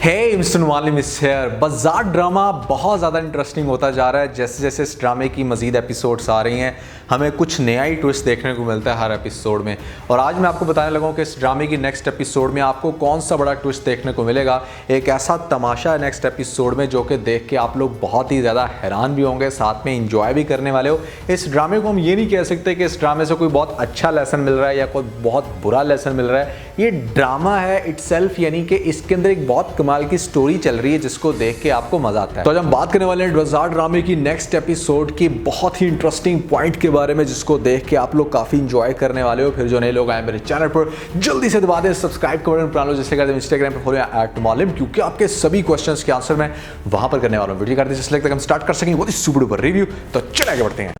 हे mister मालिम इस hair. बाजार drama बहुत ज़्यादा इंटरेस्टिंग होता जा रहा है। जैसे जैसे इस ड्रामे की मज़ीद एपिसोड्स आ रही हैं हमें कुछ नया ही ट्विस्ट देखने को मिलता है हर एपिसोड में। और आज मैं आपको बताने लगा हूँ कि इस ड्रामे की नेक्स्ट एपिसोड में आपको कौन सा बड़ा ट्विस्ट देखने को मिलेगा। एक ऐसा तमाशा है नेक्स्ट एपिसोड में जो कि देख के आप लोग बहुत ही ज़्यादा हैरान भी होंगे, साथ में इंजॉय भी करने वाले हो। इस ड्रामे को हम ये नहीं कह सकते कि इस ड्रामे से कोई बहुत अच्छा लेसन मिल रहा है या कोई बहुत बुरा लेसन मिल रहा है। ये ड्रामा है इटसेल्फ, यानी कि इसके अंदर एक बहुत कमाल की स्टोरी चल रही है जिसको देख के आपको मजा आता है। तो आज हम बात करने वाले हैं बाजार ड्रामे की नेक्स्ट एपिसोड की बहुत ही इंटरेस्टिंग पॉइंट के बारे में जिसको देख के आप लोग काफी इंजॉय करने वाले हो। फिर जो नए लोग आए मेरे चैनल पर जल्दी से दबा दें सब्सक्राइब का बटन, बना लो जैसे करते हैं इंस्टाग्राम पर फॉलो @मालिम, क्योंकि आपके सभी क्वेश्चंस के आंसर मैं वहां पर करने वाला हूं। वीडियो करते जिससे लगता है हम स्टार्ट कर सकेंगे बहुत ही सुपर डुपर रिव्यू। तो चले आगे बढ़ते हैं।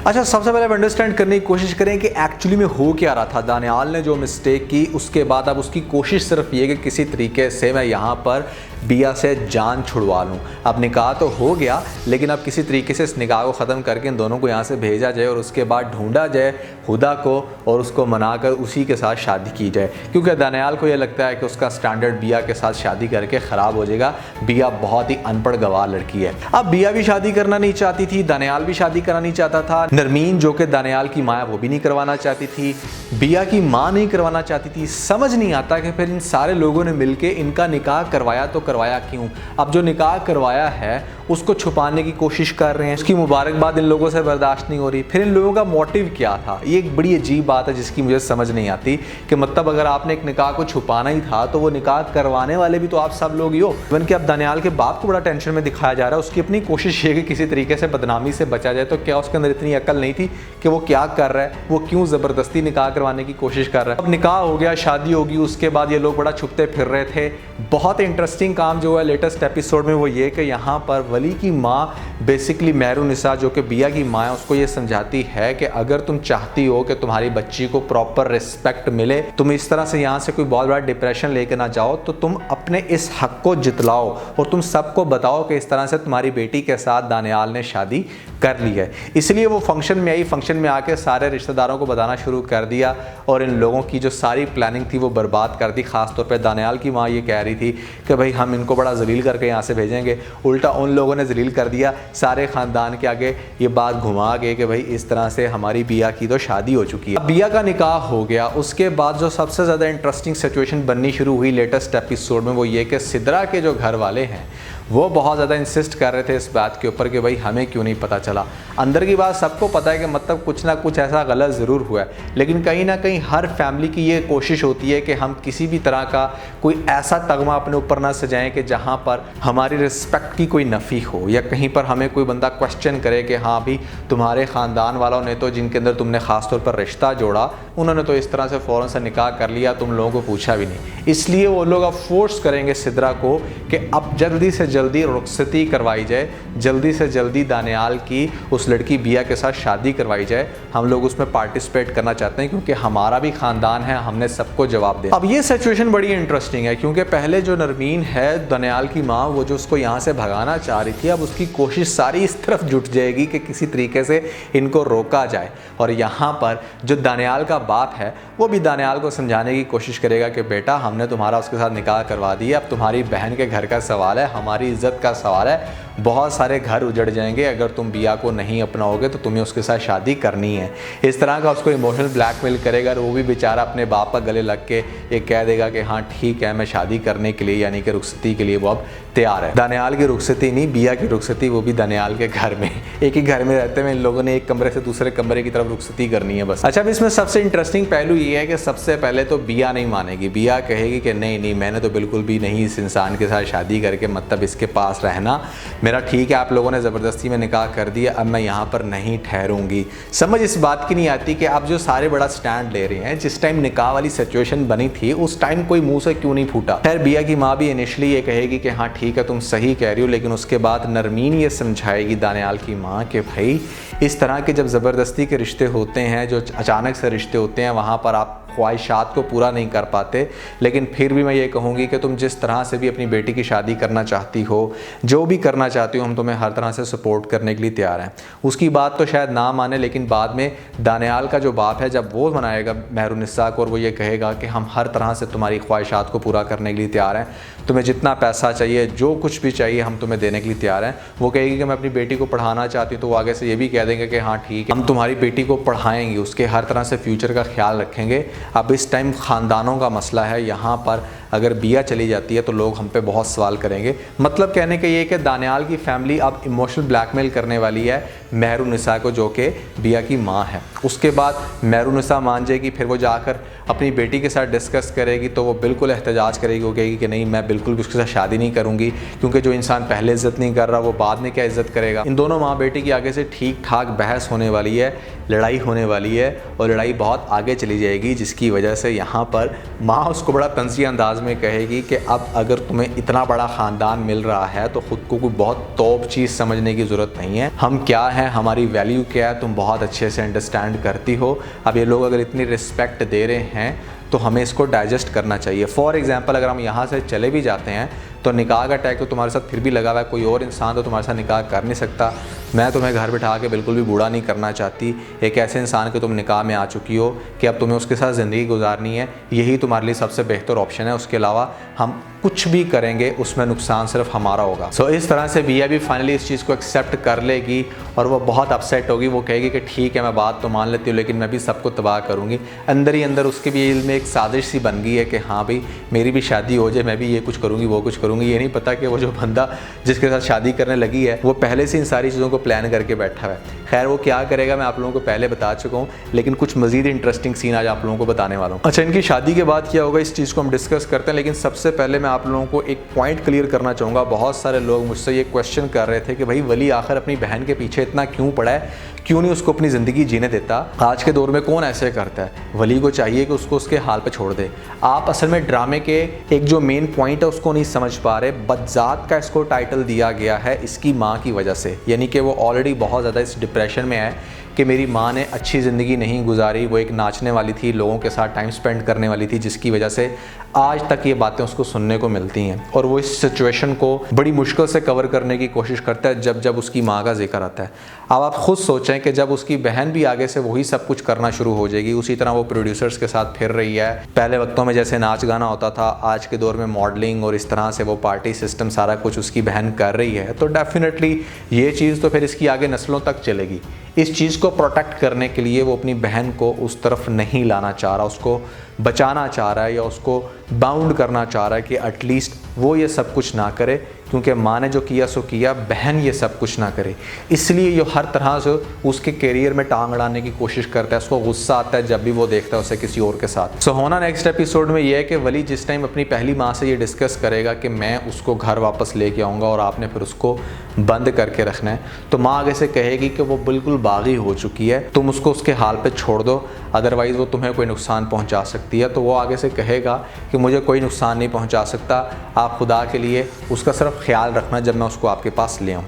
अच्छा, सबसे पहले अंडरस्टैंड करने की कोशिश करें कि एक्चुअली में हो क्या रहा था। दानियाल ने जो मिस्टेक की उसके बाद अब उसकी कोशिश सिर्फ ये कि किसी तरीके से मैं यहाँ पर बिया से जान छुड़वा लूँ। अब निकाह तो हो गया, लेकिन अब किसी तरीके से इस निकाह को ख़त्म करके इन दोनों को यहाँ से भेजा जाए और उसके बाद ढूंढा जाए हुदा को और उसको मनाकर उसी के साथ शादी की जाए, क्योंकि दानियाल को ये लगता है कि उसका स्टैंडर्ड बिया के साथ शादी करके ख़राब हो जाएगा। बिया बहुत ही अनपढ़ गवार लड़की है। अब बिया भी शादी करना नहीं चाहती थी, दानियाल भी शादी करना नहीं चाहता था। नरमीन जो कि दानियाल की माँ है वो भी नहीं करवाना चाहती थी, बिया की माँ नहीं करवाना चाहती थी। समझ नहीं आता कि फिर इन सारे लोगों ने मिलके इनका निकाह करवाया तो करवाया क्यों। अब जो निकाह करवाया है उसको छुपाने की कोशिश कर रहे हैं, उसकी मुबारकबाद इन लोगों से बर्दाश्त नहीं हो रही। फिर इन लोगों का मोटिव क्या था, ये एक बड़ी अजीब बात है जिसकी मुझे समझ नहीं आती कि मतलब अगर आपने एक निकाह को छुपाना ही था तो वो निकाह करवाने वाले भी तो आप सब लोग ही हो। इवन कि अब दानियाल के बाप को बड़ा टेंशन में दिखाया जा रहा है। उसकी अपनी कोशिश ये कि किसी तरीके से बदनामी से बचा जाए। तो क्या उसके अंदर इतनी अकल नहीं थी कि वो क्या कर रहा है, वो क्यों ज़बरदस्ती निकाह करवाने की कोशिश कर रहा है। अब निकाह हो गया, शादी होगी, उसके बाद ये लोग बड़ा छुपते फिर रहे थे। बहुत इंटरेस्टिंग काम जो है लेटेस्ट एपिसोड में वो ये कि यहाँ पर वली की माँ बेसिकली मेहरुनिसा जो कि बिया की माँ है उसको ये समझाती है कि अगर तुम चाहती हो कि तुम्हारी बच्ची को प्रॉपर रिस्पेक्ट मिले, तुम इस तरह से यहाँ से कोई बहुत बड़ा डिप्रेशन लेके ना जाओ, तो तुम अपने इस हक को जितलाओ और तुम सबको बताओ कि इस तरह से तुम्हारी बेटी के साथ दानियाल ने शादी कर ली है। इसलिए वो फंक्शन में आई, फंक्शन में आके सारे रिश्तेदारों को बताना शुरू कर दिया और इन लोगों की जो सारी प्लानिंग थी वो बर्बाद कर दी। खासतौर पर दानियाल की माँ ये कह रही थी कि भाई हम इनको बड़ा जलील करके यहाँ से भेजेंगे, उल्टा उन लोगों ने जलील कर दिया सारे खानदान के आगे ये बात घुमा के कि भाई इस तरह से हमारी बिया की तो शादी हो चुकी है। अब बिया का निकाह हो गया, उसके बाद जो सबसे ज़्यादा इंटरेस्टिंग सिचुएशन बननी शुरू हुई लेटेस्ट एपिसोड में वो ये कि सिद्रा के जो घर वाले हैं वो बहुत ज़्यादा इंसिस्ट कर रहे थे इस बात के ऊपर कि भाई हमें क्यों नहीं पता चला। अंदर की बात सबको पता है कि मतलब कुछ ना कुछ ऐसा गलत ज़रूर हुआ है, लेकिन कहीं ना कहीं हर फैमिली की ये कोशिश होती है कि हम किसी भी तरह का कोई ऐसा तगमा अपने ऊपर ना सजाएं कि जहाँ पर हमारी रिस्पेक्ट की कोई नफ़ी हो या कहीं पर हमें कोई बंदा क्वेश्चन करे कि हाँ भी तुम्हारे ख़ानदान वालों ने तो जिनके अंदर तुमने ख़ास तौर पर रिश्ता जोड़ा उन्होंने तो इस तरह से फ़ौरन से निकाह कर लिया, तुम लोगों को पूछा भी नहीं। इसलिए वो लोग अब फोर्स करेंगे सिद्रा को कि अब जल्दी से जल्दी रुखसती करवाई जाए, जल्दी से जल्दी दानियाल की उस लड़की बिया के साथ शादी करवाई जाए। हम लोग उसमें पार्टिसिपेट करना चाहते हैं क्योंकि हमारा भी ख़ानदान है, हमने सबको जवाब दिया। अब ये सिचुएशन बड़ी इंटरेस्टिंग है क्योंकि पहले जो नरमीन है दानियाल की माँ, वो जो उसको यहाँ से भगाना चाह रही थी, अब उसकी कोशिश सारी इस तरफ जुट जाएगी कि किसी तरीके से इनको रोका जाए। और यहाँ पर जो दानियाल का बाप है वो भी दानियाल को समझाने की कोशिश करेगा कि बेटा हमने तुम्हारा उसके साथ निकाह करवा दिया, अब तुम्हारी बहन के घर का सवाल है, हमारी इज्जत का सवाल है। बहुत सारे घर उजड़ जाएंगे अगर तुम बिया को नहीं अपनाओगे तो तुम्हें उसके साथ शादी करनी है। इस तरह का उसको इमोशनल ब्लैकमेल करेगा और वो भी बेचारा अपने बाप का गले लग के ये कह देगा कि हाँ ठीक है मैं शादी करने के लिए यानी कि रुखसती के लिए वो अब तैयार है। दानियाल की रुखसती नहीं, बिया की रुखसती, वो भी दानियाल के घर में। एक ही घर में रहते हुए इन लोगों ने एक कमरे से दूसरे कमरे की तरफ रुखसती करनी है बस। अच्छा, अब इसमें सबसे इंटरेस्टिंग पहलू ये है कि सबसे पहले तो बिया नहीं मानेगी। बिया कहेगी कि नहीं नहीं मैंने तो बिल्कुल भी नहीं इस इंसान के साथ शादी करके मतलब इसके पास रहना मेरा, ठीक है आप लोगों ने ज़बरदस्ती में निकाह कर दिया, अब मैं यहाँ पर नहीं ठहरूंगी। समझ इस बात की नहीं आती कि आप जो सारे बड़ा स्टैंड ले रहे हैं, जिस टाइम निकाह वाली सिचुएशन बनी थी उस टाइम कोई मुंह से क्यों नहीं फूटा। खैर बिया की माँ भी इनिशियली ये कहेगी कि हाँ ठीक है तुम सही कह रही हो, लेकिन उसके बाद नरमीन ये समझाएगी दानियाल की माँ कि भाई इस तरह के जब ज़बरदस्ती के रिश्ते होते हैं, जो अचानक से रिश्ते होते हैं, वहाँ पर आप ख्वाहिशात को पूरा नहीं कर पाते, लेकिन फिर भी मैं ये कहूँगी कि तुम जिस तरह से भी अपनी बेटी की शादी करना चाहती हो, जो भी करना चाहती हो, हम तुम्हें हर तरह से सपोर्ट करने के लिए तैयार हैं। उसकी बात तो शायद ना माने, लेकिन बाद में दानियाल का जो बाप है जब वो मनाएगा मेहरुन्निसा को और वो ये कहेगा कि हम हर तरह से तुम्हारी ख्वाहिशात को पूरा करने के लिए तैयार हैं, तुम्हें जितना पैसा चाहिए, जो कुछ भी चाहिए हम तुम्हें देने के लिए तैयार हैं। वो कहेगी कि मैं अपनी बेटी को पढ़ाना चाहती हूँ, तो वो आगे से ये भी कह देंगे कि हाँ ठीक है, हम तुम्हारी बेटी को पढ़ाएंगे, उसके हर तरह से फ्यूचर का ख्याल रखेंगे। अब इस टाइम ख़ानदानों का मसला है, यहाँ पर अगर बिया चली जाती है तो लोग हम पे बहुत सवाल करेंगे। मतलब कहने का ये कि दानियाल की फैमिली अब इमोशनल ब्लैकमेल करने वाली है मेहरुन्निसा को, जो कि बिया की माँ है। उसके बाद मेहरुन्निसा मान जाएगी, फिर वो जाकर अपनी बेटी के साथ डिस्कस करेगी, तो वो बिल्कुल एहतजाज करेगी, वो कहेगी कि नहीं, मैं बिल्कुल भी उसके साथ शादी नहीं करूँगी, क्योंकि जो इंसान पहले इज़्ज़त नहीं कर रहा वो बाद में क्या इज़्ज़त करेगा। इन दोनों माँ बेटी की आगे से ठीक ठाक बहस होने वाली है, लड़ाई होने वाली है, और लड़ाई बहुत आगे चली जाएगी, जिसकी वजह से यहाँ पर माँ उसको बड़ा तंज़िया अंदाज में कहेगी कि अब अगर तुम्हें इतना बड़ा ख़ानदान मिल रहा है तो ख़ुद को कोई बहुत टॉप चीज़ समझने की ज़रूरत नहीं है। हम क्या है, हमारी वैल्यू क्या है, तुम बहुत अच्छे से अंडरस्टैंड करती हो। अब ये लोग अगर इतनी रिस्पेक्ट दे रहे हैं तो हमें इसको डाइजेस्ट करना चाहिए। फॉर एग्जांपल, अगर हम यहाँ से चले भी जाते हैं तो निकाह का टैग तो तुम्हारे साथ फिर भी लगा हुआ है, कोई और इंसान तो तुम्हारे साथ निकाह कर नहीं सकता। मैं तुम्हें घर बिठा के बिल्कुल भी बूढ़ा नहीं करना चाहती। एक ऐसे इंसान के तुम निकाह में आ चुकी हो कि अब तुम्हें उसके साथ ज़िंदगी गुजारनी है, यही तुम्हारे लिए सबसे बेहतर ऑप्शन है। उसके अलावा हम कुछ भी करेंगे उसमें नुकसान सिर्फ हमारा होगा। सो इस तरह से बिया भी फाइनली इस चीज़ को एक्सेप्ट कर लेगी और वो बहुत अपसेट होगी। वो कहेगी कि ठीक है, मैं बात तो मान लेती हूँ, लेकिन मैं भी सबको तबाह करूँगी। अंदर ही अंदर उसके भी दिल में एक साजिश सी बन गई है कि हाँ भाई, मेरी भी शादी हो जाए, मैं भी ये कुछ करूँगी, वो कुछ करूँगी। ये नहीं पता कि वो जो बंदा जिसके साथ शादी करने लगी है वो पहले से इन सारी चीज़ों को प्लान करके बैठा है। खैर वो क्या करेगा मैं आप लोगों को पहले बता चुका हूँ, लेकिन कुछ मज़ीद इंटरेस्टिंग सीन आज आप लोगों को बताने वाला हूँ। अच्छा, इनकी शादी के बाद क्या होगा इस चीज़ को हम डिस्कस करते हैं, लेकिन सबसे पहले मैं आप लोगों को एक पॉइंट क्लियर करना चाहूँगा। बहुत सारे लोग मुझसे ये क्वेश्चन कर रहे थे कि भाई वली आखिर अपनी बहन के पीछे इतना क्यों पड़ा है, क्यों नहीं उसको अपनी ज़िंदगी जीने देता। आज के दौर में कौन ऐसे करता है? वली को चाहिए कि उसको उसके हाल पे छोड़ दे। आप असल में ड्रामे के एक जो मेन पॉइंट है उसको नहीं समझ पा रहे। बदजात का इसको टाइटल दिया गया है इसकी माँ की वजह से, यानी कि वो ऑलरेडी बहुत ज़्यादा इस डिप्रेशन में है कि मेरी माँ ने अच्छी ज़िंदगी नहीं गुजारी। वो एक नाचने वाली थी, लोगों के साथ टाइम स्पेंड करने वाली थी, जिसकी वजह से आज तक ये बातें उसको सुनने को मिलती हैं। और वो इस सिचुएशन को बड़ी मुश्किल से कवर करने की कोशिश करता है जब जब उसकी माँ का जिक्र आता है। अब आप खुद सोचें कि जब उसकी बहन भी आगे से वही सब कुछ करना शुरू हो जाएगी, उसी तरह वो प्रोड्यूसर्स के साथ फिर रही है। पहले वक्तों में जैसे नाच गाना होता था, आज के दौर में मॉडलिंग और इस तरह से वो पार्टी सिस्टम सारा कुछ उसकी बहन कर रही है, तो डेफिनेटली ये चीज़ तो फिर इसकी आगे नस्लों तक चलेगी। इस चीज़ को प्रोटेक्ट करने के लिए वो अपनी बहन को उस तरफ नहीं लाना चाह रहा, उसको बचाना चाह रहा है या उसको बाउंड करना चाह रहा है कि एटलीस्ट वो ये सब कुछ ना करे, क्योंकि माँ ने जो किया सो किया, बहन ये सब कुछ ना करे। इसलिए ये हर तरह से उसके करियर में टांग अड़ाने की कोशिश करता है। उसको गुस्सा आता है जब भी वो देखता है उसे किसी और के साथ। सो होना नेक्स्ट एपिसोड में ये है कि वली जिस टाइम अपनी पहली माँ से ये डिस्कस करेगा कि मैं उसको घर वापस लेके आऊँगा और आपने फिर उसको बंद करके रखना है, तो माँ आगे से कहेगी कि वो बिल्कुल बागी हो चुकी है, तुम उसको उसके हाल पे छोड़ दो, अदरवाइज़ वो तुम्हें कोई नुकसान पहुँचा सकती है। तो वो आगे से कहेगा कि मुझे कोई नुकसान नहीं पहुँचा सकता, आप खुदा के लिए उसका सिर्फ ख्याल रखना जब मैं उसको आपके पास ले आऊँ।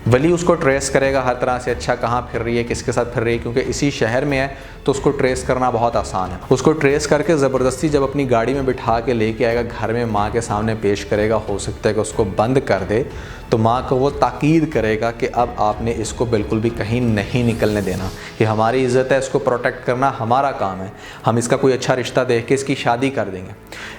वली उसको ट्रेस करेगा हर तरह से, अच्छा कहाँ फिर रही है, किसके साथ फिर रही है, क्योंकि इसी शहर में है तो उसको ट्रेस करना बहुत आसान है। उसको ट्रेस करके ज़बरदस्ती जब अपनी गाड़ी में बिठा के लेके आएगा, घर में माँ के सामने पेश करेगा। हो सकता है कि उसको बंद कर दे, तो माँ को वो ताकीद करेगा कि अब आपने इसको बिल्कुल भी कहीं नहीं निकलने देना, ये हमारी इज़्ज़त है, इसको प्रोटेक्ट करना हमारा काम है, हम इसका कोई अच्छा रिश्ता देख के इसकी शादी कर देंगे।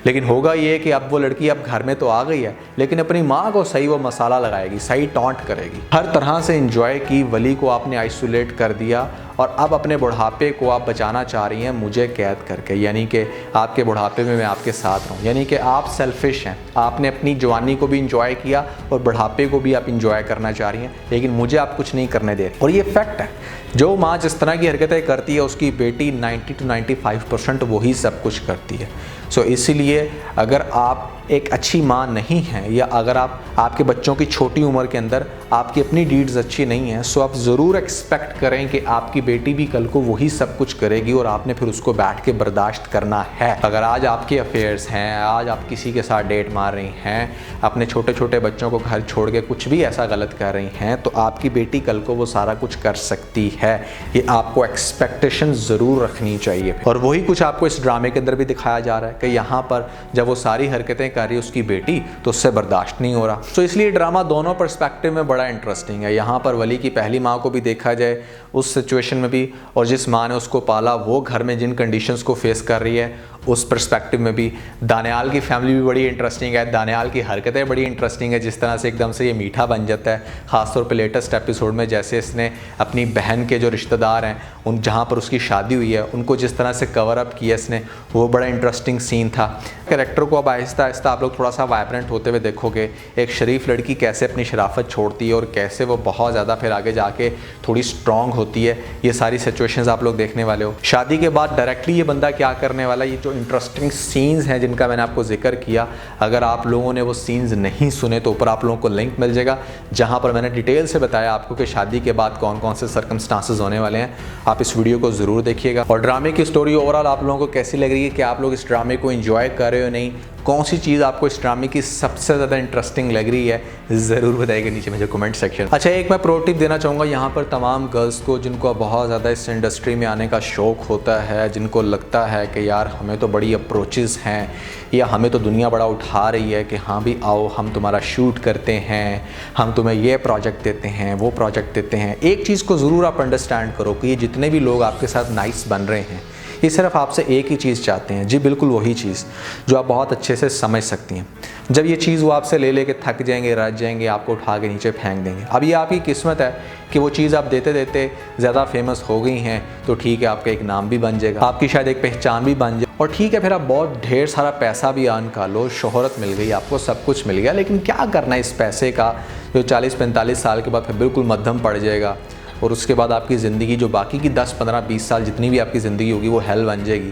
लेकिन होगा ये कि अब वो लड़की अब घर में तो आ गई है, लेकिन अपनी माँ को सही वो मसाला लगाएगी, सही टॉन्ट करेगी। हर तरह से इंजॉय की, वली को आपने आइसोलेट कर दिया और अब अपने बुढ़ापे को आप बचाना चाह रही हैं मुझे कैद करके, यानी कि आपके बुढ़ापे में मैं आपके साथ रहूं। यानी कि आप सेल्फिश हैं, आपने अपनी जवानी को भी इंजॉय किया और बुढ़ापे को भी आप इंजॉय करना चाह रही हैं, लेकिन मुझे आप कुछ नहीं करने दे। और ये फैक्ट है, जो माँ जिस तरह की हरकतें करती है उसकी बेटी 90 to 95% वही सब कुछ करती है। सो इसीलिए अगर आप एक अच्छी माँ नहीं हैं, या अगर आपके बच्चों की छोटी उम्र के अंदर आपकी अपनी डीड्स अच्छी नहीं हैं, सो आप ज़रूर एक्सपेक्ट करें कि आपकी बेटी भी कल को वही सब कुछ करेगी और आपने फिर उसको बैठ के बर्दाश्त करना है। अगर आज आपके अफेयर्स हैं, आज आप किसी के साथ डेट मार रही हैं, अपने छोटे छोटे बच्चों को घर छोड़ के कुछ भी ऐसा गलत कर रही हैं, तो आपकी बेटी कल को वो सारा कुछ कर सकती है। ये आपको एक्सपेक्टेशन ज़रूर रखनी चाहिए। और वही कुछ आपको इस ड्रामे के अंदर भी दिखाया जा रहा है कि यहाँ पर जब वो सारी हरकतें कर रही है उसकी बेटी, तो उससे बर्दाश्त नहीं हो रहा। तो इसलिए ड्रामा दोनों पर्सपेक्टिव में बड़ा इंटरेस्टिंग है। यहाँ पर वली की पहली माँ को भी देखा जाए उस सिचुएशन में भी, और जिस माँ ने उसको पाला वो घर में जिन कंडीशंस को फेस कर रही है उस पर्सपेक्टिव में भी। दानियाल की फैमिली भी बड़ी इंटरेस्टिंग है, दानियाल की हरकतें बड़ी इंटरेस्टिंग है, जिस तरह से एकदम से ये मीठा बन जाता है। ख़ासतौर पे लेटेस्ट एपिसोड में जैसे इसने अपनी बहन के जो रिश्तेदार हैं उन जहाँ पर उसकी शादी हुई है उनको जिस तरह से कवर अप किया इसने, वो बड़ा इंटरेस्टिंग सीन था। कैरेक्टर को अब आहिस्ता आहिस्ता आप लोग थोड़ा सा वाइब्रेंट होते हुए देखोगे। एक शरीफ लड़की कैसे अपनी शराफत छोड़ती है और कैसे वो बहुत ज़्यादा फिर आगे जाके थोड़ी स्ट्रॉन्ग होती है, ये सारी सिचुएशंस आप लोग देखने वाले हो। शादी के बाद डायरेक्टली ये बंदा क्या करने वाला है, ये जो इंटरेस्टिंग सीन्स हैं जिनका मैंने आपको जिक्र किया, अगर आप लोगों ने वो सीन्स नहीं सुने तो ऊपर आप लोगों को लिंक मिल जाएगा जहाँ पर मैंने डिटेल से बताया आपको कि शादी के बाद कौन कौन से सर्कमस्टांसेस होने वाले हैं। आप इस वीडियो को ज़रूर देखिएगा। और ड्रामे की स्टोरी ओवरऑल आप लोगों को कैसी लग रही है, कि आप लोग इस ड्रामे को एंजॉय कर रहे हो नहीं, कौन सी चीज़ आपको इस ड्रामे की सबसे ज़्यादा इंटरेस्टिंग लग रही है, ज़रूर बताइएगा नीचे मुझे कमेंट सेक्शन। अच्छा, एक मैं प्रो टिप देना चाहूँगा यहाँ पर तमाम गर्ल्स को जिनको बहुत ज़्यादा इस इंडस्ट्री में आने का शौक़ होता है, जिनको लगता है कि यार हमें तो बड़ी अप्रोचेज़ हैं या हमें तो दुनिया बड़ा उठा रही है कि हाँ भी आओ हम तुम्हारा शूट करते हैं, हम तुम्हें ये प्रोजेक्ट देते हैं, वो प्रोजेक्ट देते हैं। एक चीज़ को ज़रूर आप अंडरस्टैंड करो कि ये जितने भी लोग आपके साथ नाइस बन रहे हैं ये सिर्फ आपसे एक ही चीज़ चाहते हैं, जी बिल्कुल वही चीज़ जो आप बहुत अच्छे से समझ सकती हैं। जब ये चीज़ वो आपसे ले लेके थक जाएंगे, रज जाएंगे, आपको उठा के नीचे फेंक देंगे। अब ये आपकी किस्मत है कि वो चीज़ आप देते देते ज़्यादा फेमस हो गई हैं, तो ठीक है आपका एक नाम भी बन जाएगा, आपकी शायद एक पहचान भी बन जाए, और ठीक है फिर आप बहुत ढेर सारा पैसा भी अर्न कर लो, शोहरत मिल गई, आपको सब कुछ मिल गया, लेकिन क्या करना है इस पैसे का जो 40-45 साल के बाद फिर बिल्कुल मध्यम पड़ जाएगा, और उसके बाद आपकी ज़िंदगी जो बाकी की 10-15-20 साल जितनी भी आपकी ज़िंदगी होगी वो हेल बन जाएगी।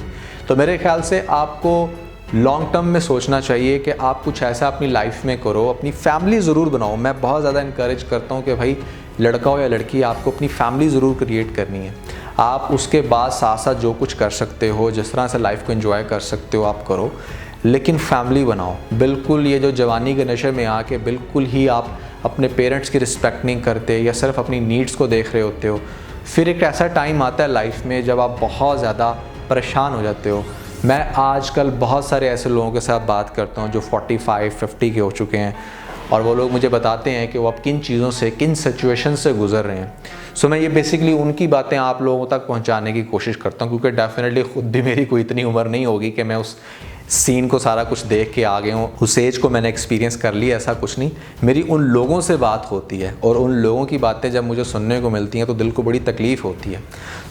तो मेरे ख्याल से आपको लॉन्ग टर्म में सोचना चाहिए कि आप कुछ ऐसा अपनी लाइफ में करो, अपनी फैमिली ज़रूर बनाओ। मैं बहुत ज़्यादा इनकरेज करता हूँ कि भाई लड़का हो या लड़की, आपको अपनी फैमिली ज़रूर क्रिएट करनी है। आप उसके बाद साथ साथ जो कुछ कर सकते हो, जिस तरह से लाइफ को एंजॉय कर सकते हो आप करो, लेकिन फैमिली बनाओ। बिल्कुल ये जो जवानी के नशे में आके बिल्कुल ही आप अपने पेरेंट्स की रिस्पेक्ट नहीं करते या सिर्फ अपनी नीड्स को देख रहे होते हो, फिर एक ऐसा टाइम आता है लाइफ में जब आप बहुत ज़्यादा परेशान हो जाते हो। मैं आजकल बहुत सारे ऐसे लोगों के साथ बात करता हूँ जो 45-50 के हो चुके हैं, और वो लोग मुझे बताते हैं कि वो अब किन चीज़ों से, किन सिचुएशन से गुजर रहे हैं। सो मैं ये बेसिकली उनकी बातें आप लोगों तक पहुँचाने की कोशिश करता हूँ, क्योंकि डेफिनेटली ख़ुद भी मेरी कोई इतनी उम्र नहीं होगी कि मैं उस सीन को सारा कुछ देख के आ गए हूँ, उस एज को मैंने एक्सपीरियंस कर लिया, ऐसा कुछ नहीं। मेरी उन लोगों से बात होती है और उन लोगों की बातें जब मुझे सुनने को मिलती हैं तो दिल को बड़ी तकलीफ़ होती है।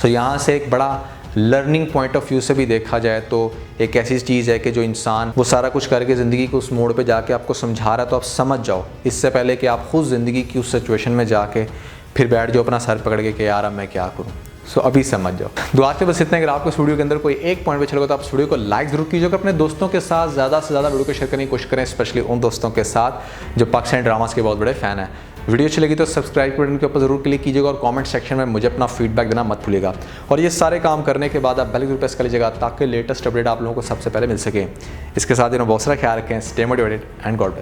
तो यहाँ से एक बड़ा लर्निंग पॉइंट ऑफ व्यू से भी देखा जाए तो एक ऐसी चीज़ है कि जो इंसान वो सारा कुछ करके ज़िंदगी को उस मोड़ पे जाके आपको समझा रहा है, तो आप समझ जाओ इससे पहले कि आप खुद ज़िंदगी की उस सिचुएशन में जाके फिर बैठ जाओ अपना सर पकड़ के कि यार अब मैं क्या करूँ। सो अभी समझ जाओ। दुआ से बस इतना। अगर आपको इस वीडियो के अंदर कोई एक पॉइंट अच्छा लगा तो आप इस वीडियो को लाइक जरूर कीजिएगा, अपने दोस्तों के साथ ज़्यादा से ज़्यादा वीडियो को शेयर करने की कोशिश करें, स्पेशली उन दोस्तों के साथ जो पाकिस्तानी ड्रामास के बहुत बड़े फ़ैन हैं। वीडियो अच्छी लगी तो सब्सक्राइब बटन के ऊपर जरूर क्लिक कीजिएगा और कमेंट सेक्शन में मुझे अपना फीडबैक देना मत भूलिएगा। और ये सारे काम करने के बाद आप बेल आइकन प्रेस कर लीजिएगा ताकि लेटेस्ट अपडेट आप लोगों को सबसे पहले मिल सके। इसके साथ ही बहुत सारा ख्याल रखें। Stay motivated and God bless.